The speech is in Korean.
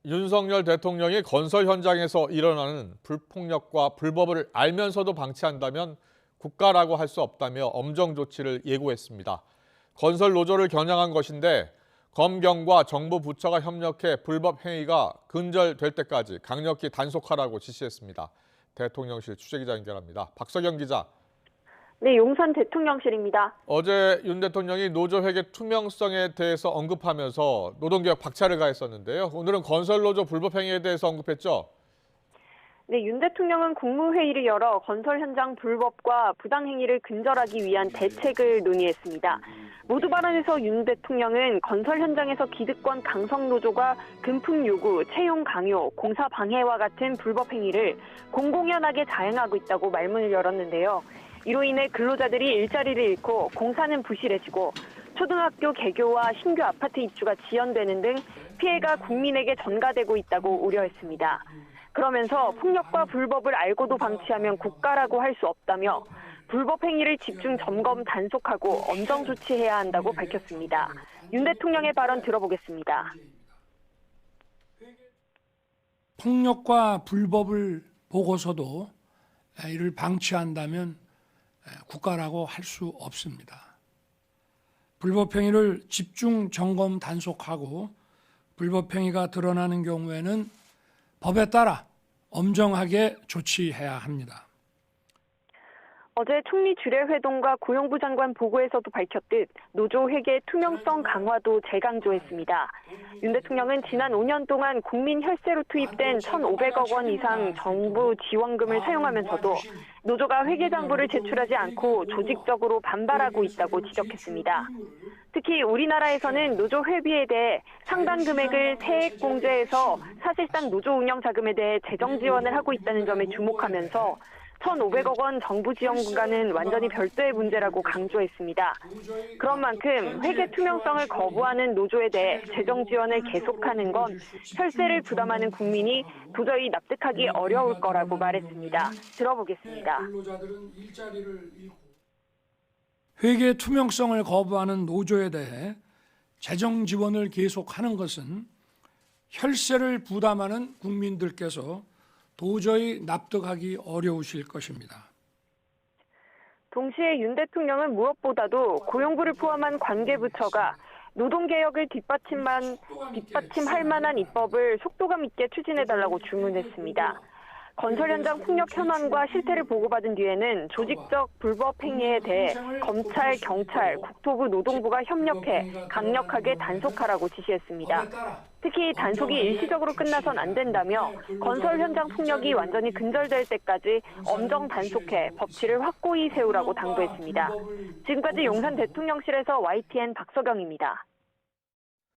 윤석열 대통령이 건설 현장에서 일어나는 불폭력과 불법을 알면서도 방치한다면 국가라고 할 수 없다며 엄정 조치를 예고했습니다. 건설 노조를 겨냥한 것인데 검경과 정부 부처가 협력해 불법 행위가 근절될 때까지 강력히 단속하라고 지시했습니다. 대통령실 취재기자 연결합니다. 박석영 기자. 네, 용산 대통령실입니다. 어제 윤 대통령이 노조회계 투명성에 대해서 언급하면서 노동개혁 박차를 가했었는데요. 오늘은 건설노조 불법 행위에 대해서 언급했죠. 네, 윤 대통령은 국무회의를 열어 건설 현장 불법과 부당행위를 근절하기 위한 대책을 논의했습니다. 모두 발언에서 윤 대통령은 건설 현장에서 기득권 강성 노조가 금품 요구, 채용 강요, 공사 방해와 같은 불법 행위를 공공연하게 자행하고 있다고 말문을 열었는데요. 이로 인해 근로자들이 일자리를 잃고 공사는 부실해지고 초등학교 개교와 신규 아파트 입주가 지연되는 등 피해가 국민에게 전가되고 있다고 우려했습니다. 그러면서 폭력과 불법을 알고도 방치하면 국가라고 할 수 없다며 불법 행위를 집중 점검 단속하고 엄정 조치해야 한다고 밝혔습니다. 윤 대통령의 발언 들어보겠습니다. 폭력과 불법을 보고서도 이를 방치한다면 국가라고 할 수 없습니다. 불법 행위를 집중 점검 단속하고 불법 행위가 드러나는 경우에는 법에 따라 엄정하게 조치해야 합니다. 어제 총리 주례회동과 고용부 장관 보고에서도 밝혔듯 노조 회계 투명성 강화도 재강조했습니다. 윤 대통령은 지난 5년 동안 국민 혈세로 투입된 1,500억 원 이상 정부 지원금을 사용하면서도 노조가 회계장부를 제출하지 않고 조직적으로 반발하고 있다고 지적했습니다. 특히 우리나라에서는 노조 회비에 대해 상당 금액을 세액공제해서 사실상 노조 운영 자금에 대해 재정 지원을 하고 있다는 점에 주목하면서 1,500억 원 정부 지원금과는 완전히 별도의 문제라고 강조했습니다. 그런 만큼 회계 투명성을 거부하는 노조에 대해 재정 지원을 계속하는 건 혈세를 부담하는 국민이 도저히 납득하기 어려울 거라고 말했습니다. 들어보겠습니다. 회계 투명성을 거부하는 노조에 대해 재정 지원을 계속하는 것은 혈세를 부담하는 국민들께서 도저히 납득하기 어려우실 것입니다. 동시에 윤 대통령은 무엇보다도 고용부를 포함한 관계부처가 노동개혁을 뒷받침할 만한 입법을 속도감 있게 추진해달라고 주문했습니다. 건설 현장 폭력 현황과 실태를 보고받은 뒤에는 조직적 불법 행위에 대해 검찰, 경찰, 국토부, 노동부가 협력해 강력하게 단속하라고 지시했습니다. 특히 단속이 일시적으로 끝나선 안 된다며 건설 현장 폭력이 완전히 근절될 때까지 엄정 단속해 법치를 확고히 세우라고 당부했습니다. 지금까지 용산 대통령실에서 YTN 박석영입니다.